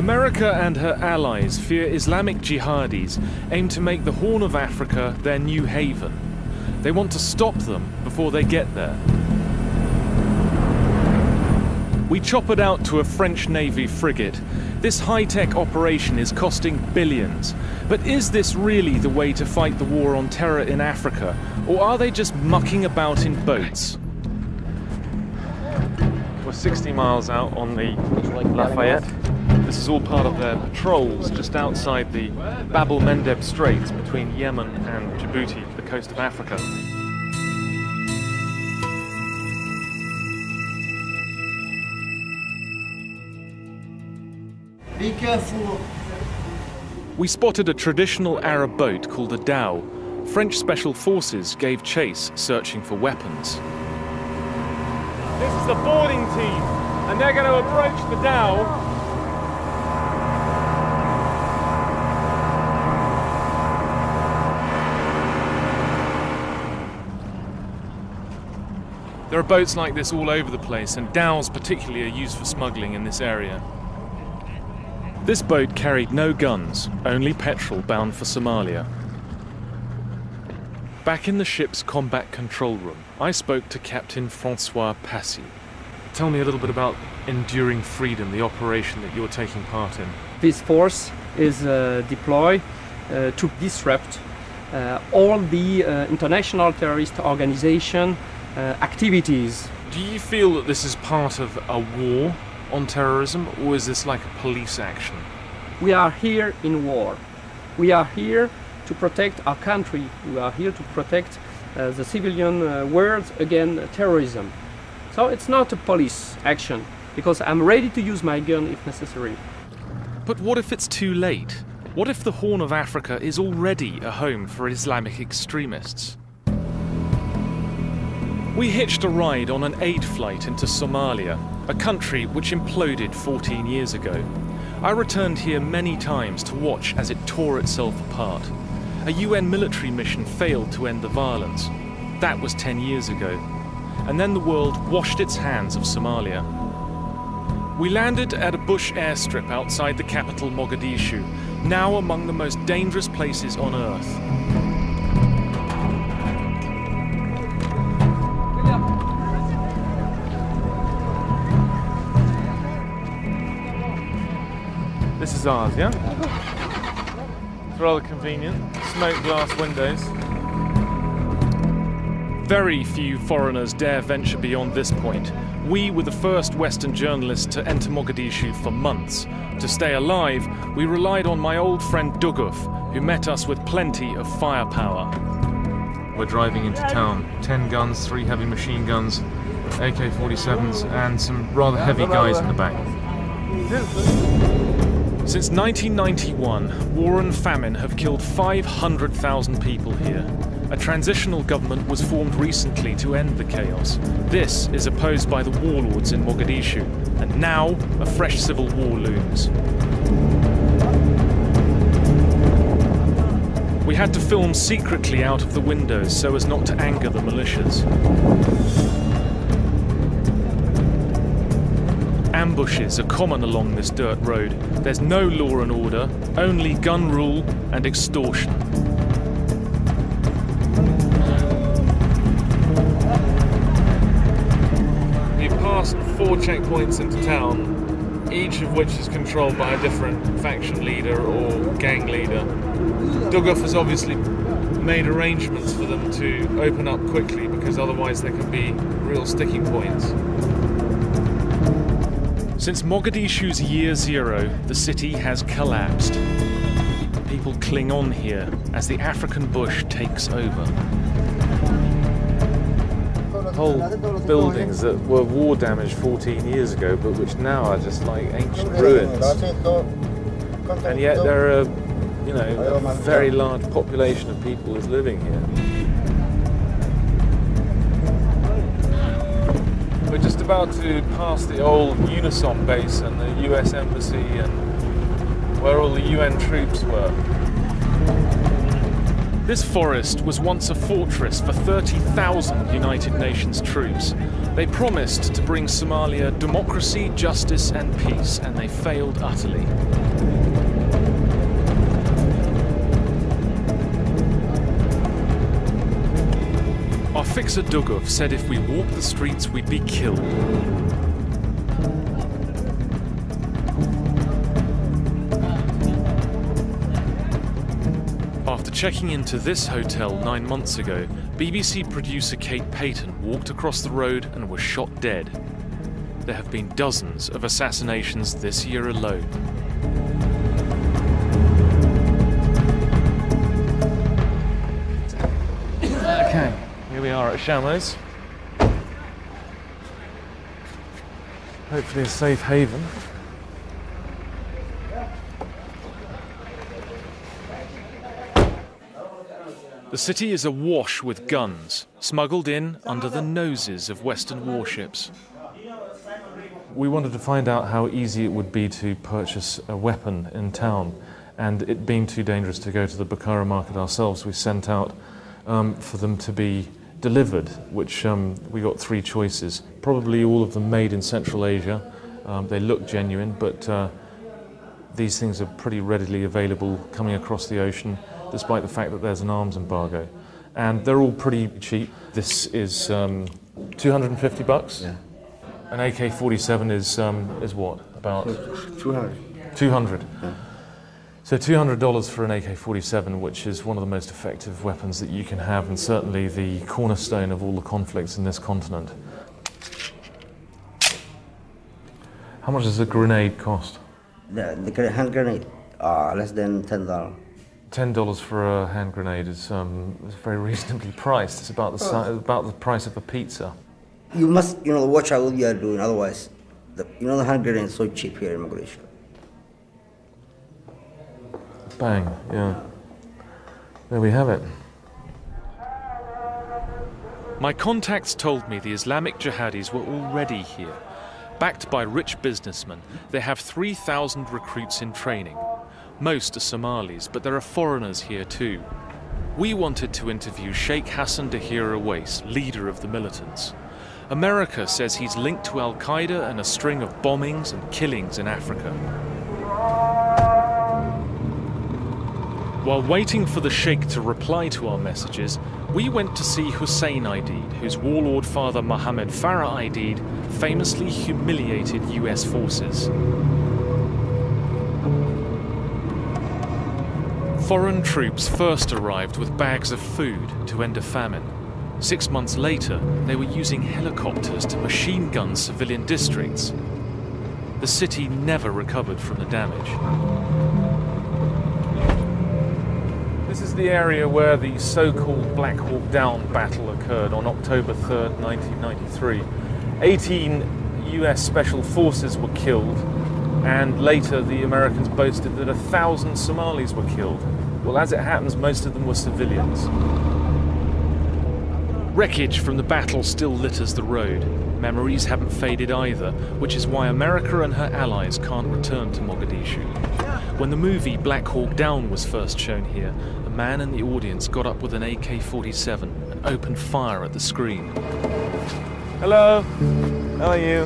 America and her allies fear Islamic jihadis aim to make the Horn of Africa their new haven. They want to stop them before they get there. We chop it out to a French Navy frigate. This high-tech operation is costing billions. But is this really the way to fight the war on terror in Africa? Or are they just mucking about in boats? We're 60 miles out on the Lafayette. This is all part of their patrols just outside the Bab el-Mandeb Straits between Yemen and Djibouti, the coast of Africa. Be careful. We spotted a traditional Arab boat called a dhow. French special forces gave chase, searching for weapons. This is the boarding team, and they're going to approach the dhow. There are boats like this all over the place, and dhows particularly are used for smuggling in this area. This boat carried no guns, only petrol bound for Somalia. Back in the ship's combat control room, I spoke to Captain Francois Passy. Tell me a little bit about Enduring Freedom, the operation that you're taking part in. This force is deployed to disrupt all the international terrorist organization activities. Do you feel that this is part of a war on terrorism, or is this like a police action? We are here in war. We are here to protect our country. We are here to protect the civilian world against terrorism. So it's not a police action, because I'm ready to use my gun if necessary. But what if it's too late? What if the Horn of Africa is already a home for Islamic extremists? We hitched a ride on an aid flight into Somalia, a country which imploded 14 years ago. I returned here many times to watch as it tore itself apart. A UN military mission failed to end the violence. That was 10 years ago. And then the world washed its hands of Somalia. We landed at a bush airstrip outside the capital Mogadishu, now among the most dangerous places on earth. This is ours, yeah? It's rather convenient. Smoked glass windows. Very few foreigners dare venture beyond this point. We were the first Western journalists to enter Mogadishu for months. To stay alive, we relied on my old friend Duguf, who met us with plenty of firepower. We're driving into town. 10 guns, 3 heavy machine guns, AK-47s, and some rather heavy guys in the back. Since 1991, war and famine have killed 500,000 people here. A transitional government was formed recently to end the chaos. This is opposed by the warlords in Mogadishu, and now a fresh civil war looms. We had to film secretly out of the windows so as not to anger the militias. Ambushes are common along this dirt road. There's no law and order, only gun rule and extortion. We've passed 4 checkpoints into town, each of which is controlled by a different faction leader or gang leader. Duguf has obviously made arrangements for them to open up quickly, because otherwise there can be real sticking points. Since Mogadishu's year zero, the city has collapsed. People cling on here as the African bush takes over. Whole buildings that were war damaged 14 years ago, but which now are just like ancient ruins. And yet there are, you know, a very large population of people is living here. We're just about to pass the old Unisom base and the US Embassy and where all the UN troops were. This forest was once a fortress for 30,000 United Nations troops. They promised to bring Somalia democracy, justice and peace, and they failed utterly. Our fixer Dugov said if we walked the streets, we'd be killed. After checking into this hotel 9 months ago, BBC producer Kate Payton walked across the road and was shot dead. There have been dozens of assassinations this year alone. Okay, here we are at Shamo's. Hopefully a safe haven. The city is awash with guns, smuggled in under the noses of Western warships. We wanted to find out how easy it would be to purchase a weapon in town, and it being too dangerous to go to the Bukhara market ourselves, we sent out for them to be delivered, which we got 3 choices. Probably all of them made in Central Asia. They look genuine, but these things are pretty readily available coming across the ocean, despite the fact that there's an arms embargo. And they're all pretty cheap. This is 250 bucks. Yeah. An AK-47 is what? About 200. 200. Yeah. So $200 for an AK-47, which is one of the most effective weapons that you can have, and certainly the cornerstone of all the conflicts in this continent. How much does a grenade cost? The hand grenade, less than $10. $10 for a hand grenade is very reasonably priced. It's about the price of a pizza. You must, watch out what you are doing. Otherwise, the hand grenade is so cheap here in Mogadishu. Bang! Yeah. There we have it. My contacts told me the Islamic jihadis were already here. Backed by rich businessmen, they have 3,000 recruits in training. Most are Somalis, but there are foreigners here too. We wanted to interview Sheikh Hassan Dahir Awais, leader of the militants. America says he's linked to Al-Qaeda and a string of bombings and killings in Africa. While waiting for the Sheikh to reply to our messages, we went to see Hussein Aidid, whose warlord father Mohammed Farah Aidid famously humiliated US forces. Foreign troops first arrived with bags of food to end a famine. 6 months later, they were using helicopters to machine gun civilian districts. The city never recovered from the damage. This is the area where the so-called Black Hawk Down battle occurred on October 3rd, 1993. 18 US Special Forces were killed, and later the Americans boasted that 1,000 Somalis were killed. Well, as it happens, most of them were civilians. Wreckage from the battle still litters the road. Memories haven't faded either, which is why America and her allies can't return to Mogadishu. When the movie Black Hawk Down was first shown here, a man in the audience got up with an AK-47 and opened fire at the screen. Hello, how are you?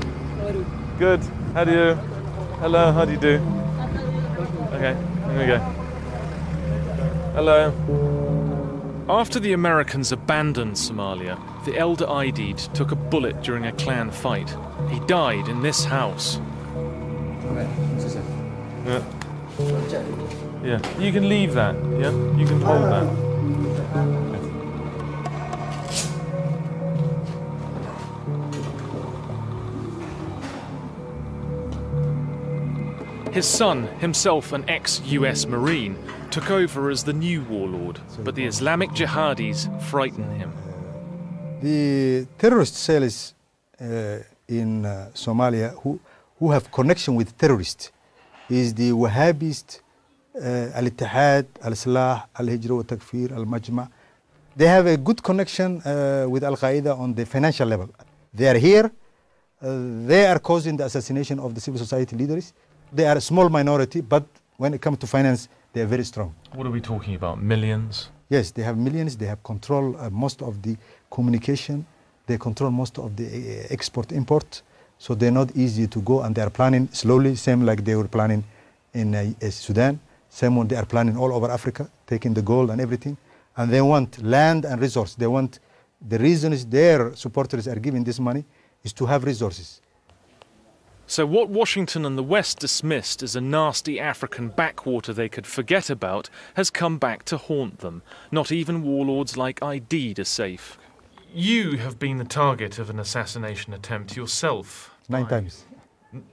Good, how do you? Hello, how do you do? Okay, here we go. Hello. After the Americans abandoned Somalia, the elder Aidid took a bullet during a clan fight. He died in this house. Yeah. Yeah, you can leave that, yeah? You can hold that. His son, himself an ex-US Marine, took over as the new warlord, but the Islamic jihadis frightened him. The terrorist cells in Somalia who have connection with terrorists is the Wahhabist, Al-Ittihad, Al-Salah, Al-Hijra wa Takfir, Al-Majma'. They have a good connection with Al-Qaeda on the financial level. They are here, they are causing the assassination of the civil society leaders. They are a small minority, but when it comes to finance, they are very strong. What are we talking about, millions? Yes, they have millions, they have control most of the communication They control most of the export-import, so they're not easy to go, and they are planning slowly, same like they were planning in Sudan, same one they are planning all over Africa, taking the gold and everything. And they want land and resource. They want, the reason is their supporters are giving this money is to have resources. So what Washington and the West dismissed as a nasty African backwater they could forget about has come back to haunt them. Not even warlords like Aidid are safe. You have been the target of an assassination attempt yourself. 9 times.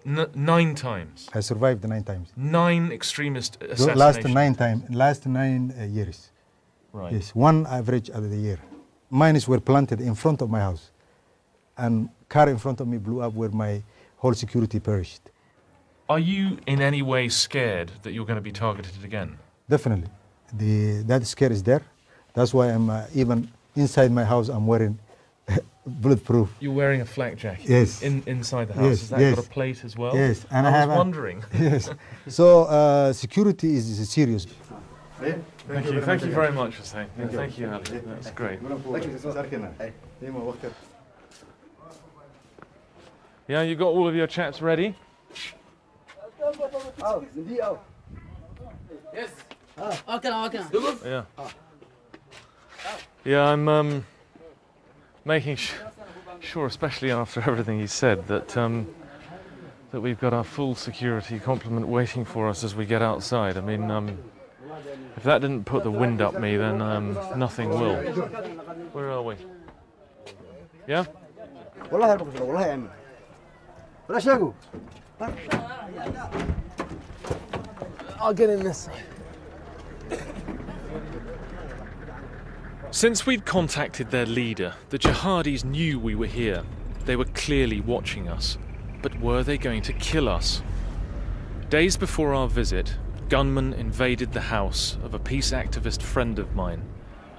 9 times? I survived 9 times. 9 extremist assassinations? Last 9 years. Right. Yes, 1 average of the year. Mines were planted in front of my house. And car in front of me blew up where my whole security perished. Are you in any way scared that you're going to be targeted again? Definitely. That scare is there. That's why I'm even inside my house, I'm wearing bulletproof. You're wearing a flak jacket? Yes. Inside the house? Yes, Has that got a plate as well? Yes. And I was wondering. Yes. So security is serious. Thank you very much, Hussein. Thank you, Ali. That's great. Yeah, you got all of your chaps ready? Yes. Yeah. Yeah, I'm making sure, especially after everything he said, that that we've got our full security complement waiting for us as we get outside. I mean, if that didn't put the wind up me, then nothing will. Where are we? Yeah? I'll get in this. Since we'd contacted their leader, the jihadis knew we were here. They were clearly watching us. But were they going to kill us? Days before our visit, gunmen invaded the house of a peace activist friend of mine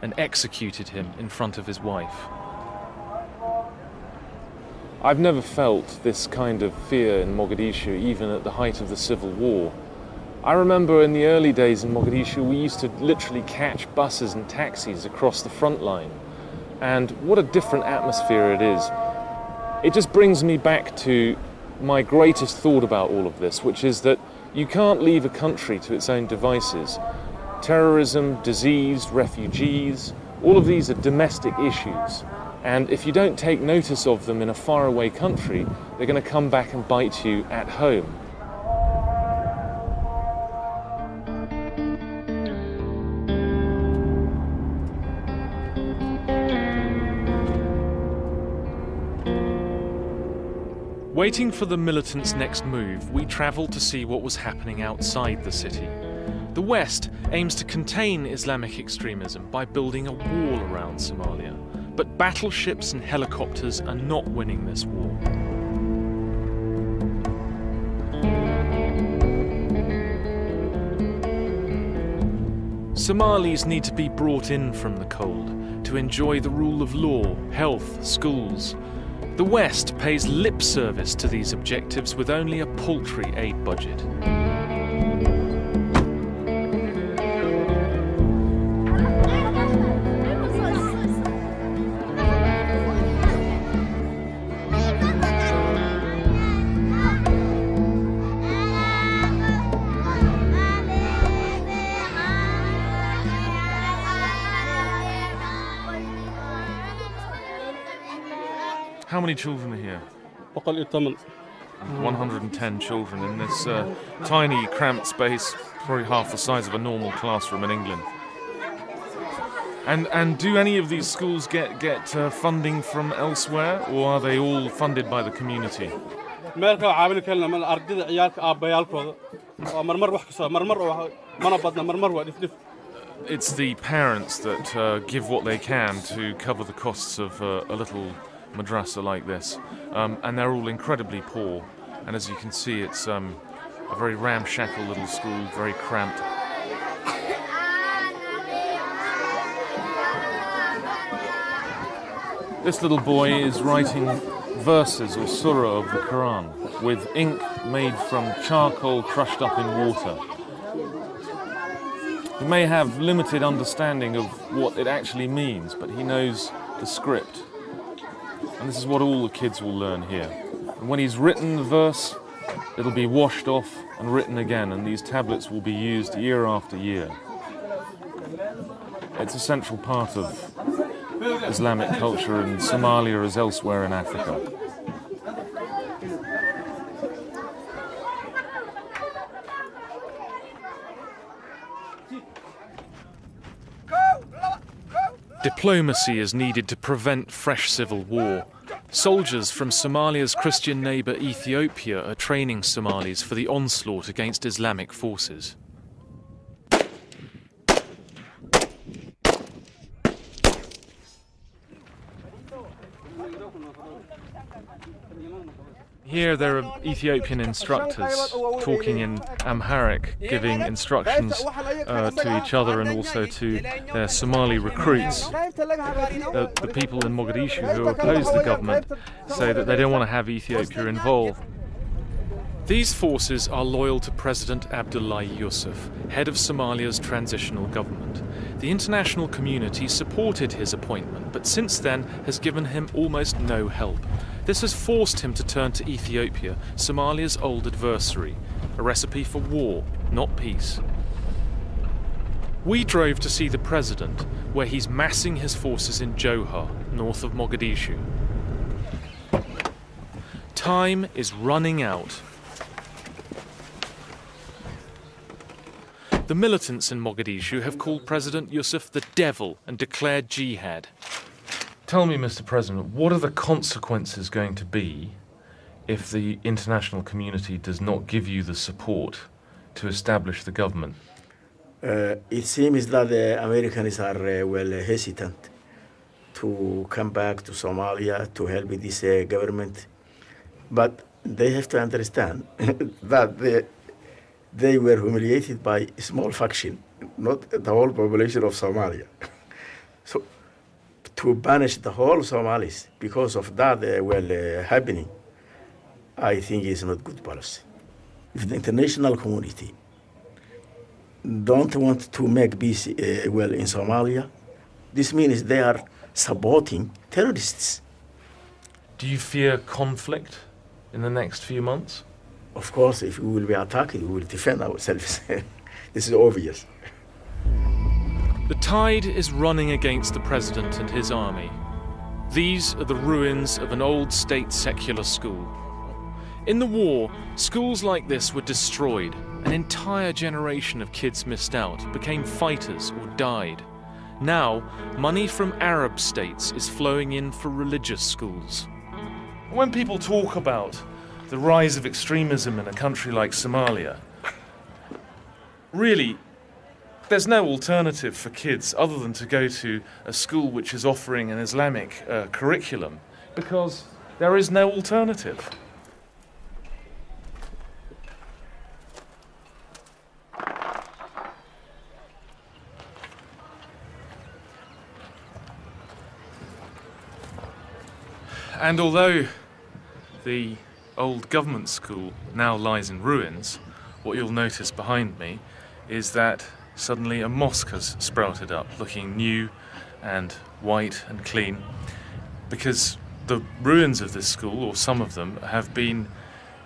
and executed him in front of his wife. I've never felt this kind of fear in Mogadishu, even at the height of the civil war. I remember in the early days in Mogadishu, we used to literally catch buses and taxis across the front line. And what a different atmosphere it is. It just brings me back to my greatest thought about all of this, which is that you can't leave a country to its own devices. Terrorism, disease, refugees, all of these are domestic issues. And if you don't take notice of them in a faraway country, they're going to come back and bite you at home. Waiting for the militants' next move, we travelled to see what was happening outside the city. The West aims to contain Islamic extremism by building a wall around Somalia. But battleships and helicopters are not winning this war. Somalis need to be brought in from the cold to enjoy the rule of law, health, schools. The West pays lip service to these objectives with only a paltry aid budget. How many children are here? 110 children in this tiny, cramped space, probably half the size of a normal classroom in England. And do any of these schools get funding from elsewhere, or are they all funded by the community? It's the parents that give what they can to cover the costs of a little madrasa like this, and they're all incredibly poor, and as you can see, it's a very ramshackle little school, very cramped. This little boy is writing verses or surah of the Quran with ink made from charcoal crushed up in water. He may have limited understanding of what it actually means, but he knows the script. And this is what all the kids will learn here. And when he's written the verse, it'll be washed off and written again, and these tablets will be used year after year. It's a central part of Islamic culture in Somalia as elsewhere in Africa. Diplomacy is needed to prevent fresh civil war. Soldiers from Somalia's Christian neighbour Ethiopia are training Somalis for the onslaught against Islamic forces. Here there are Ethiopian instructors talking in Amharic, giving instructions to each other and also to their Somali recruits. The people in Mogadishu who oppose the government say that they don't want to have Ethiopia involved. These forces are loyal to President Abdullahi Yusuf, head of Somalia's transitional government. The international community supported his appointment, but since then has given him almost no help. This has forced him to turn to Ethiopia, Somalia's old adversary, a recipe for war, not peace. We drove to see the president, where he's massing his forces in Johar, north of Mogadishu. Time is running out. The militants in Mogadishu have called President Yusuf the devil and declared jihad. Tell me, Mr. President, what are the consequences going to be if the international community does not give you the support to establish the government? It seems that the Americans are hesitant to come back to Somalia to help with this government. But they have to understand that they were humiliated by a small faction, not the whole population of Somalia. So to banish the whole Somalis because of that happening, I think is not good policy. If the international community don't want to make peace in Somalia, this means they are supporting terrorists. Do you fear conflict in the next few months? Of course, if we will be attacked, we will defend ourselves. This is obvious. The tide is running against the president and his army. These are the ruins of an old state secular school. In the war, schools like this were destroyed. An entire generation of kids missed out, became fighters or died. Now, money from Arab states is flowing in for religious schools. When people talk about the rise of extremism in a country like Somalia, really, there's no alternative for kids other than to go to a school which is offering an Islamic curriculum, because there is no alternative. And although the old government school now lies in ruins, what you'll notice behind me is that suddenly a mosque has sprouted up, looking new and white and clean, because the ruins of this school, or some of them, have been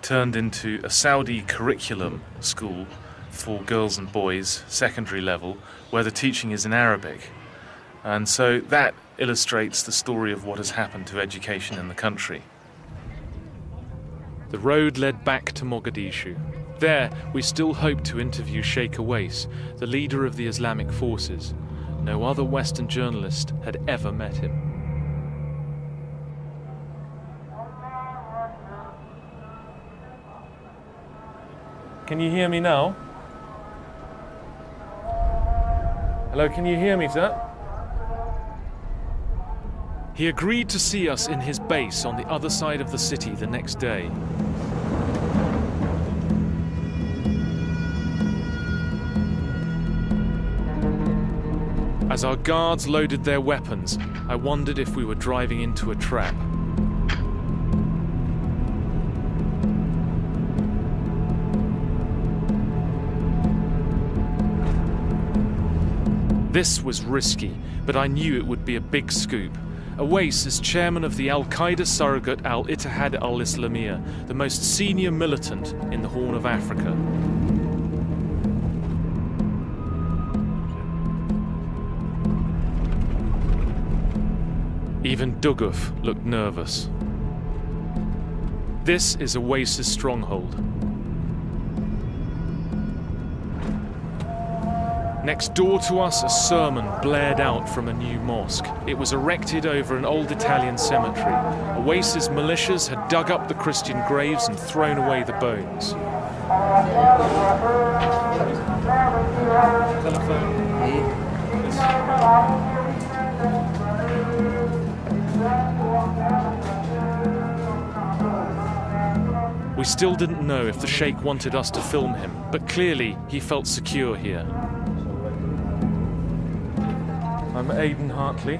turned into a Saudi curriculum school for girls and boys, secondary level, where the teaching is in Arabic. And so that illustrates the story of what has happened to education in the country. The road led back to Mogadishu. There, we still hope to interview Sheikh Awais, the leader of the Islamic forces. No other Western journalist had ever met him. Can you hear me now? Hello, can you hear me, sir? He agreed to see us in his base on the other side of the city the next day. As our guards loaded their weapons, I wondered if we were driving into a trap. This was risky, but I knew it would be a big scoop. Awais is chairman of the Al-Qaeda surrogate Al-Ittihad al-Islamiyya, the most senior militant in the Horn of Africa. Even Duguf looked nervous. This is Awais's stronghold. Next door to us, a sermon blared out from a new mosque. It was erected over an old Italian cemetery. Awais's militias had dug up the Christian graves and thrown away the bones. We still didn't know if the Sheikh wanted us to film him, but clearly he felt secure here. I'm Aidan Hartley,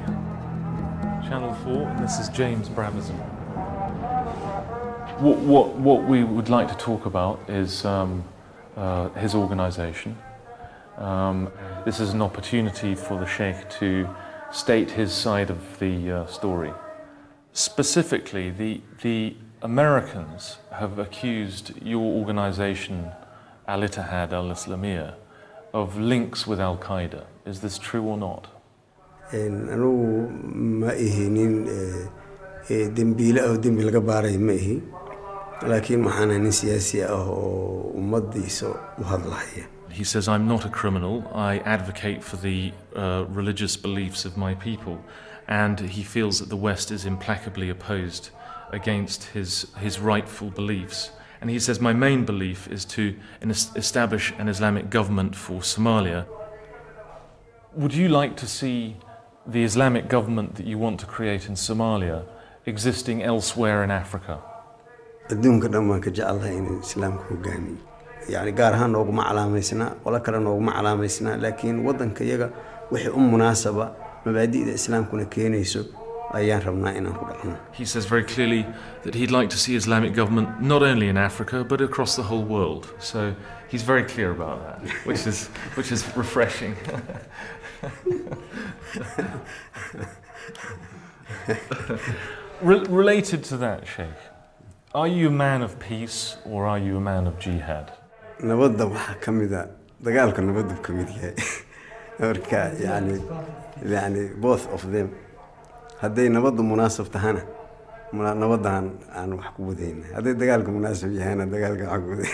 Channel 4, and this is James Brabazon. What we would like to talk about is his organisation. This is an opportunity for the Sheikh to state his side of the story. Specifically, the Americans have accused your organisation, Al-Ittihad al-Islamiyya, of links with Al-Qaeda. Is this true or not? أنو ما إهنين دمبيلة أو دمبيلة كبارة ما إهي لكن محانا سياسي أو مضي سو وهالله. He says, I'm not a criminal. I advocate for the religious beliefs of my people, and he feels that the West is implacably opposed against his rightful beliefs. And he says, my main belief is to establish an Islamic government for Somalia. Would you like to see the Islamic government that you want to create in Somalia existing elsewhere in Africa? الدون كده ما كجعلها إن الإسلام كوجاني يعني قارها نوع مع علامة ولا كره نوع مع علامة لكن وطن كيجا وحي مناسبة مبادئ الإسلام كنا كينيسو أيام ربنا إنا كلنا. He says very clearly that he'd like to see Islamic government not only in Africa but across the whole world. So he's very clear about that, which is refreshing. Related to that, Sheikh, are you a man of peace or are you a man of jihad? نبض وح كميدا دقالك نبض بكميدا أوركا يعني both of them هذي نبض مناسب تهانا نبض عن وحكودين هذي دقالك مناسب يهانا دقالك حكودين.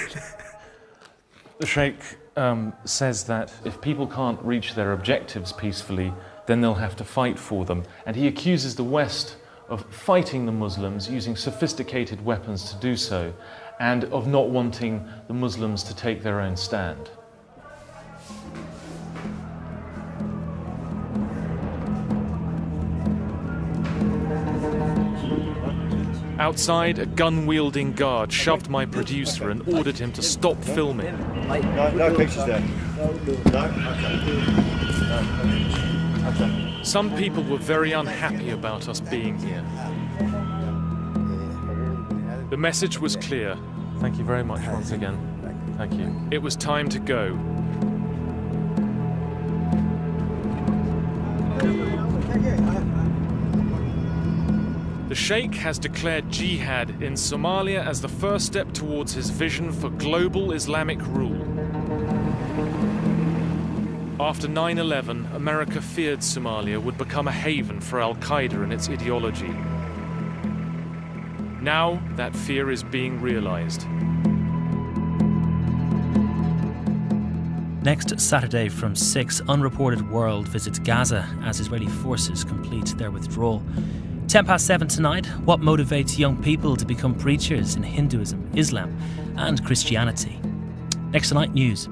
The Sheikh says that if people can't reach their objectives peacefully, then they'll have to fight for them. And he accuses the West of fighting the Muslims using sophisticated weapons to do so, and of not wanting the Muslims to take their own stand. Outside, a gun-wielding guard shoved my producer and ordered him to stop filming. No pictures there. No? Okay. Some people were very unhappy about us being here. The message was clear. Thank you very much once again. Thank you. It was time to go. The Sheikh has declared jihad in Somalia as the first step towards his vision for global Islamic rule. After 9/11, America feared Somalia would become a haven for Al-Qaeda and its ideology. Now that fear is being realized. Next Saturday from 6, Unreported World visits Gaza as Israeli forces complete their withdrawal. 7:10 tonight, what motivates young people to become preachers in Hinduism, Islam and Christianity? Next tonight, news.